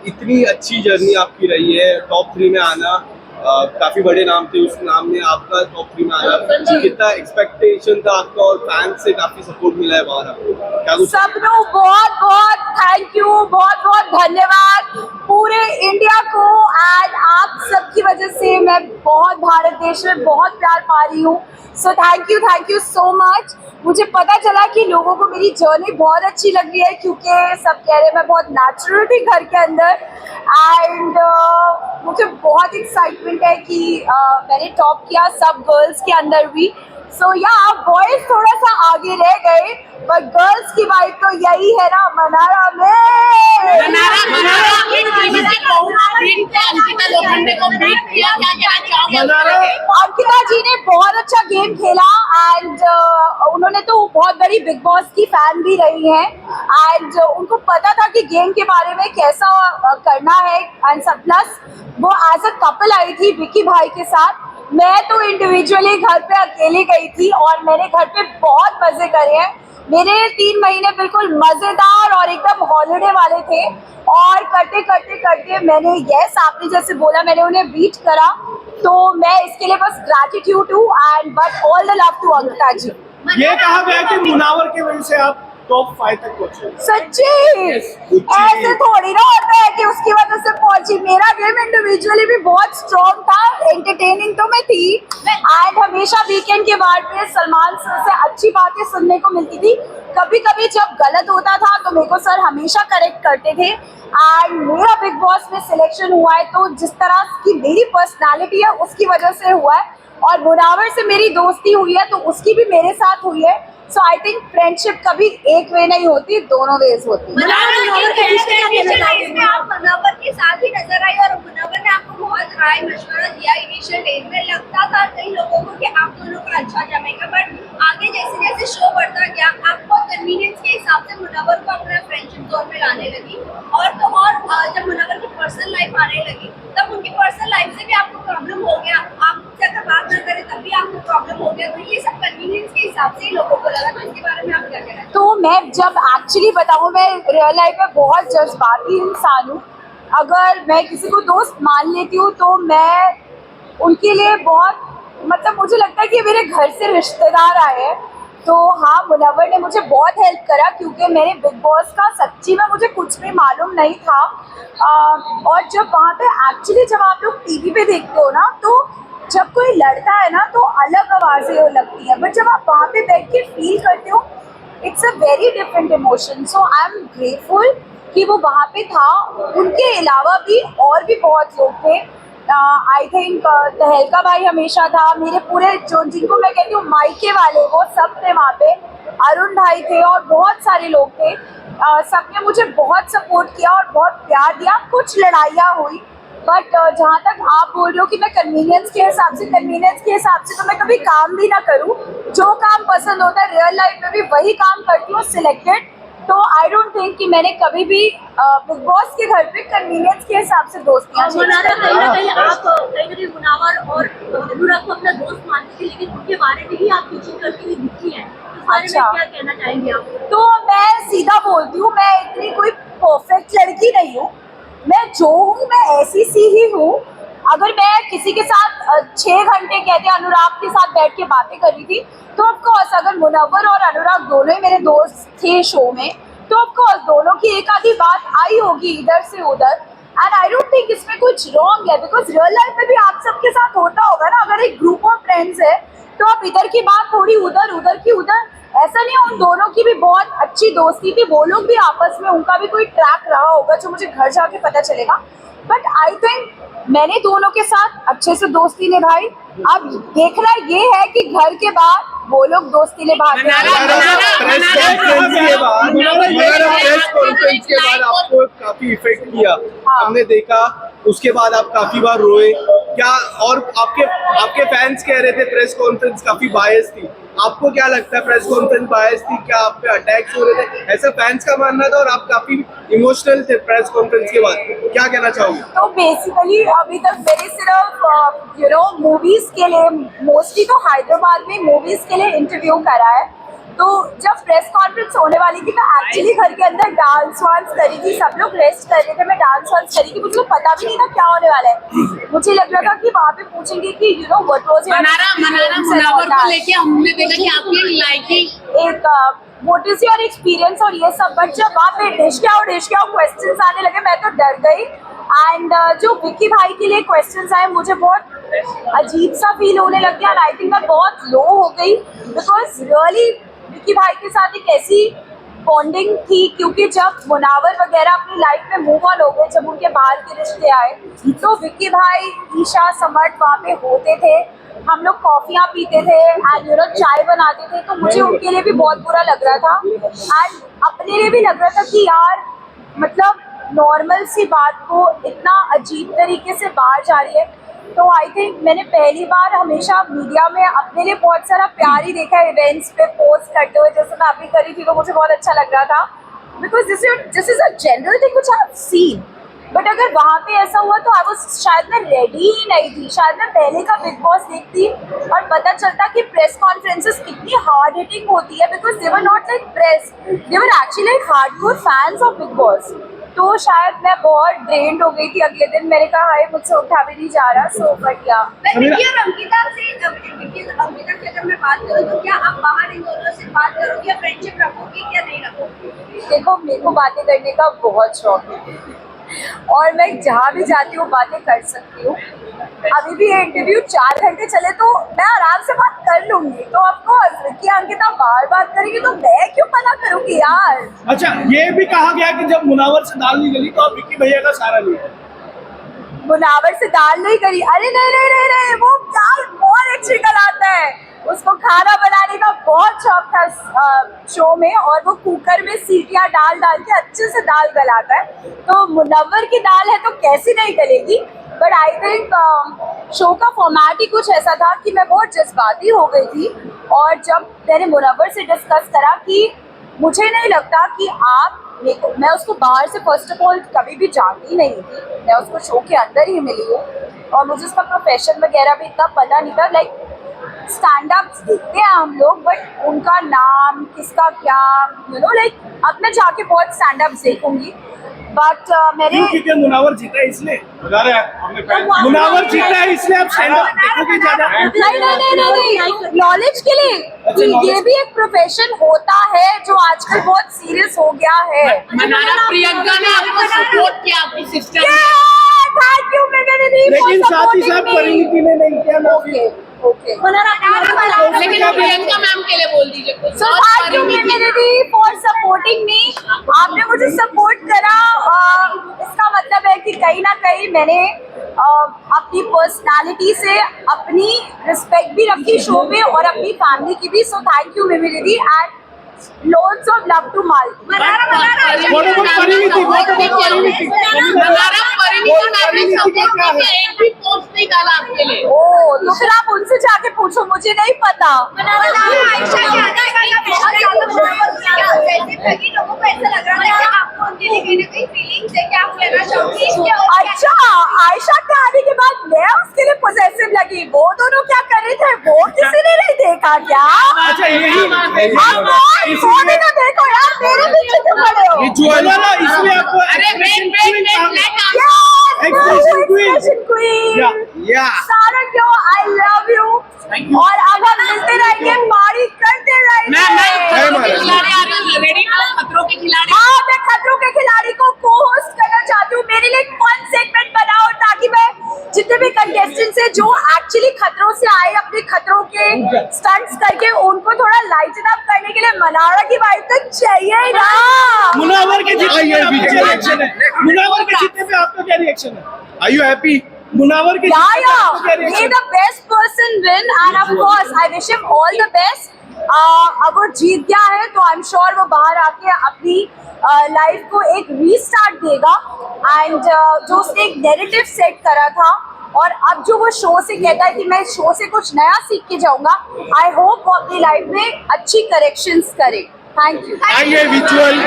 इतनी अच्छी जर्नी आपकी रही है, टॉप 3 में आना, काफी बड़े नाम थे, उस नाम ने आपका टॉप 3 में आना, कितना एक्सपेक्टेशन था आपका और फैंस से काफी सपोर्ट मिला है बाहर आपको, क्या कुछ? सबनों बहुत बहुत थैंक यू, बहुत बहुत धन्यवाद पूरे इंडिया को। एंड आप सबकी वजह से मैं बहुत भारत देश में बहुत प्यार पा रही हूँ। So thank you so much. मुझे पता चला कि लोगों को मेरी जर्नी बहुत अच्छी लग रही है, क्योंकि सब कह रहे हैं मैं बहुत नेचुरल थी घर के अंदर। एंड मुझे बहुत एक्साइटमेंट है कि मैंने टॉप किया सब गर्ल्स के अंदर भी। सो या बॉयज थोड़ा सा आगे रह गए, बट गर्ल्स की वाइब तो यही है ना, मनारा में। अंकिता जी ने बहुत अच्छा गेम खेला एंड उन्होंने तो बहुत बड़ी बिग बॉस की फैन भी रही हैं एंड उनको पता था कि गेम के बारे में कैसा करना है। एंड सब प्लस वो एज अ कपल आई थी विकी भाई के साथ, मैं तो इंडिविजुअली घर पे अकेली गई थी और मैंने घर पे बहुत मजे करे हैं। मेरे 3 महीने बिल्कुल मजेदार और एकदम हॉलिडे वाले थे और करते करते करते मैंने यस आपने जैसे बोला मैंने उन्हें बीट करा, तो मैं इसके लिए बस ग्रैटिट्यूड हूँ and but all the love to Ankita ji. ये कहा गया कि मुनावर की वजह से आप टॉप 5 तक पहुंचे। सच्ची ऐसे थोड़ी ना होता है कि उसकी वजह से पहुंची। मेरा गेम इंडिविजुअली भी बहुत स्ट्रॉन्ग था, एंटरटेनिंग तो मैं थी एंड हमेशा वीकेंड के बाद में सलमान सर से अच्छी बातें सुनने को मिलती थी। कभी कभी जब गलत होता था तो मेरे को सर हमेशा करेक्ट करते थे एंड मेरा बिग बॉस में सिलेक्शन हुआ है तो जिस तरह की मेरी पर्सनालिटी है उसकी वजह से हुआ है और मुनावर से मेरी दोस्ती हुई है तो उसकी भी मेरे साथ हुई है। सो आई थिंक फ्रेंडशिप कभी एक वे नहीं होती, दोनों वेज होती है। आप मुनावर के साथ ही नजर आई और मुनावर ने आपको बहुत राय मशवरा दिया इनिशियल डेज में, लगता था कई लोगों को कि आप दोनों का अच्छा जमेगा, बट आगे जैसे जैसे शो बढ़ता गया आपको कन्वीनियंस के हिसाब से मुनावर को अपना फ्रेंडशिप जोन में लाने लगी और तो और जब मुनावर की पर्सनल लाइफ आने लगी तब उनकी पर्सनल लाइफ से भी आपको प्रॉब्लम हो गया, आपसे अगर बात ना करें तब भी आपको प्रॉब्लम हो गया, तो ये सब कन्वीनियंस के हिसाब से ही लोगों को लगा। तो इसके बारे में आप क्या कहना चाहते? तो मैं जब एक्चुअली बताऊँ मैं रियल लाइफ में बहुत जज्बाती इंसान हूँ। अगर मैं किसी को दोस्त मान लेती हूँ तो मैं उनके लिए बहुत मतलब मुझे लगता है कि मेरे घर से रिश्तेदार आए हैं। तो हाँ मुनव्वर ने मुझे बहुत हेल्प करा क्योंकि मेरे बिग बॉस का सच्ची में मुझे कुछ भी मालूम नहीं था। और जब वहाँ पे एक्चुअली जब आप लोग टीवी पे देखते हो ना तो जब कोई लड़ता है ना तो अलग आवाज़ें लगती है, बट जब आप वहाँ पे बैठ के फील करते हो it's a very different emotion. So I am grateful कि वो वहाँ पे था। उनके अलावा भी और भी बहुत लोग थे। आई थिंक तहलका भाई हमेशा था, मेरे पूरे जो जिनको मैं कहती हूँ मायके वाले वो सब थे वहाँ पे, अरुण भाई थे और बहुत सारे लोग थे। सबने मुझे बहुत सपोर्ट किया और बहुत प्यार दिया। कुछ लड़ाइयाँ हुई बट जहाँ तक आप बोल रहे हो कि मैं कन्वीनियंस के हिसाब से तो मैं कभी काम भी ना करूँ, जो काम पसंद होता है रियल लाइफ में भी वही काम करती हूँ सिलेक्टेड। तो आई डोंट थिंक कि मैंने कभी भी बिग बॉस के घर पे कन्वीनियंस के हिसाब से दोस्तियाँ कहीं मुनावर और अनुराग को अपना दोस्त मानती थी लेकिन उनके बारे में ही आप चीटिंग करती हुई दिखती है, अच्छा क्या कहना चाहेंगे आप? तो मैं सीधा बोलती हूँ, मैं इतनी कोई परफेक्ट लड़की नहीं हूँ, मैं जो हूँ मैं ऐसी सी ही हूँ। अगर मैं किसी के साथ 6 घंटे कहते अनुराग के साथ बैठ के बातें कर रही थी तो ऑफकोर्स अगर मुनव्वर और अनुराग दोनों ही मेरे दोस्त थे शो में तो ऑफकोर्स दोनों की एक आधी बात आई होगी इधर से उधर। एंड आई डोंट थिंक इसमें कुछ रॉन्ग है बिकॉज रियल लाइफ में भी आप सबके साथ होता होगा ना, अगर एक ग्रुप ऑफ फ्रेंड्स है तो आप इधर की बात थोड़ी उधर, उधर की उधर, ऐसा नहीं है। उन दोनों की भी बहुत अच्छी दोस्ती थी, वो लोग भी आपस में उनका भी कोई ट्रैक रहा होगा जो मुझे घर जाके पता चलेगा। बट आई थिंक मैंने दोनों के साथ अच्छे से दोस्ती निभाई। अब देखना ये है कि घर के बाद वो लोग दोस्ती निभाते प्रेस कॉन्फ्रेंस के बाद आपको काफी इफेक्ट किया, हमने देखा। उसके बाद आप काफी बार रोए क्या, और आपके फैंस कह रहे थे प्रेस कॉन्फ्रेंस काफी बायस थी, आपको क्या लगता है प्रेस कॉन्फ्रेंस बायस थी क्या, आप पे अटैक्स हो रहे थे, ऐसा फैंस का मानना था और आप काफी इमोशनल थे प्रेस कॉन्फ्रेंस के बाद, क्या कहना चाहोगे? तो बेसिकली अभी तक मैंने सिर्फ मूवीज के लिए, मोस्टली तो हैदराबाद में मूवीज के लिए इंटरव्यू करा है। तो जब प्रेस कॉन्फ्रेंस होने वाली थी मैं एक्चुअली घर के अंदर डांस वांस करी थी, सब लोग रेस्ट कर रहे थे, मैं डांस हंस करी कि मुझे तो पता भी नहीं था क्या होने वाला है। मुझे लग रहा था कि वहाँ पे पूछेंगे कि you know what was Munawar को लेके हमने देखा कि आपकी लाइकिंग एक व्हाट इज योर एक्सपीरियंस और ये सब, बट जब वहाँ पे डिश क्या क्वेश्चंस आने लगे मैं तो डर गई। एंड जो विक्की भाई के लिए क्वेश्चंस आए मुझे बहुत अजीब सा फील होने लग गया। आई थिंक मैं बहुत लो हो गई बिकॉज रियली विक्की भाई के साथ एक ऐसी बॉन्डिंग थी, क्योंकि जब मुनावर वगैरह अपनी लाइफ में मूव ऑन हो गए, जब उनके बाहर के रिश्ते आए तो विक्की भाई, ईशा, समर्थ वहाँ पे होते थे, हम लोग कॉफियाँ पीते थे एंड यू नो चाय बनाते थे, तो मुझे उनके लिए भी बहुत बुरा लग रहा था एंड अपने लिए भी लग रहा था कि यार मतलब नॉर्मल सी बात को इतना अजीब तरीके से बाहर जा रही है। तो आई थिंक मैंने पहली बार हमेशा मीडिया में अपने लिए बहुत सारा प्यार ही देखा है, इवेंट्स पे पोस्ट करते हुए, जैसे मैं अभी करी थी तो मुझे बहुत अच्छा लग रहा था because this is a general thing which I have seen. But अगर वहाँ पे ऐसा हुआ तो आई वाज शायद मैं रेडी ही नहीं थी, शायद मैं पहले का बिग बॉस देखती और पता चलता कि प्रेस कॉन्फ्रेंसेस कितनी हार्ड हिटिंग होती है because they were not like press, they were actually like hardcore fans of big boss. तो शायद मैं बहुत ड्रेन्ड हो गई थी अगले दिन, मैंने कहा हाय मुझसे उठा भी नहीं जा रहा। सो बट या मैं विक्की और अंकिता की अगर मैं बात करूँ तो क्या आप बाहर इन दोनों से बात करोगे या फ्रेंडशिप रखोगे या नहीं रखोगे? देखो मेरे को बातें करने का बहुत शौक है और मैं जहाँ भी जाती हूँ बातें कर सकती हूँ। अभी भी ये इंटरव्यू 4 घंटे चले तो मैं आराम से बात कर लूंगी, तो ऑफकोर्स विक्की अंकिता बार बात करेंगे तो मैं क्यों मना करूंगी यार। अच्छा, ये भी कहा गया कि जब मुनावर से दाल नहीं गली तो आप विक्की भैया का सहारा लिया। मुनावर से दाल नहीं करी? अरे नहीं, वो दाल बहुत अच्छी बनाता है, उसको खाना बनाने का बहुत शौक था शो में और वो कुकर में सीटियां डाल के अच्छे से दाल गलाता है। तो मुनव्वर की दाल है तो कैसी नहीं गलेगी। बट आई थिंक शो का फॉर्मेट ही कुछ ऐसा था कि मैं बहुत जज्बाती हो गई थी और जब मैंने मुनव्वर से डिस्कस करा कि मुझे नहीं लगता कि मैं उसको बाहर से फर्स्ट ऑफ ऑल कभी भी जानती नहीं थी, मैं उसको शो के अंदर ही मिली हूँ और मुझे उसका प्रोफेशन वगैरह भी इतना पता नहीं था। लाइक स्टैंड अप्स देखते हैं हम लोग बट उनका नाम किसका क्या यू नो लाइक अब मैं जाके बहुत स्टैंड अप्स देखूंगी। बट मेरे क्योंकि मुनावर जीता है इसलिए मुनावर जीता है इसलिए आप स्टैंड अप देखोगे ज्यादा। नहीं नॉलेज के लिए कि ये भी एक प्रोफेशन होता है जो आजकल बहुत सीरियस हो गया है। मनारा प्रियंका ने आपको सपोर्ट किया, आपकी सिस्टर ने। Thank you. लेकिन साथ ही साथ परिणीति ने नहीं किया ना। ओके लेकिन प्रियंका मैम के लिए बोल दीजिए कुछ। So thank you Mimidi for supporting me। आपने मुझे सपोर्ट करा, इसका मतलब है कि कहीं ना कहीं मैंने अपनी पर्सनालिटी से अपनी रिस्पेक्ट भी रखी शो में और अपनी फैमिली की भी। So thank you Mimidi and loads of love to Malti। एक भी पोस्ट नहीं डाला आपके लिए। ओ तो फिर आप उनसे जाके पूछो, मुझे नहीं पता। आयशा लोगों को ऐसा लग रहा था कि आपको उनके लिए कहीं ना कहीं फीलिंग्स है, क्या आप कहना चाहोगी? अच्छा, आयशा के आने के बाद मैं उसके लिए पोजेसिव लगी। वो दोनों क्या कर रहे थे वो किसी ने नहीं देखा क्या? अच्छा यही वो भी तो देखो यार, मेरे पीछे क्यों पड़े हो? इसमें आपको एक्सप्रेशन क्वीन सारा क्यों, आई लव यू और अब हम मिलते रहेंगे, पार्टी करते रहेंगे। रेडी खतरों के खिलाड़ी। हाँ मैं खतरों के खिलाड़ी को को होस्ट करना चाहती हूँ। मेरे लिए फन सेगमेंट बनाओ ताकि मैं जितने भी कंटेस्टेंट्स हैं जो एक्चुअली खतरों से आए अपने खतरों के स्टंट्स करके उनको थोड़ा लाइटन अप करने के लिए मनारा की वाइब तो चाहिए ही ना। मुनावर के जीतने पे आपका क्या रिएक्शन है? Are you happy? मुनावर के may the best person win and of course I wish him all the best। अगर जीत गया है तो आई एम श्योर वो बाहर आके अपनी लाइफ को एक रीस्टार्ट देगा एंड जो उसने एक नैरेटिव सेट करा था और अब जो वो शो से कहता है कि मैं शो से कुछ नया सीख के जाऊंगा, आई होप वो अपनी लाइफ में अच्छी करेक्शंस करे। Thank you. आइए विजुअल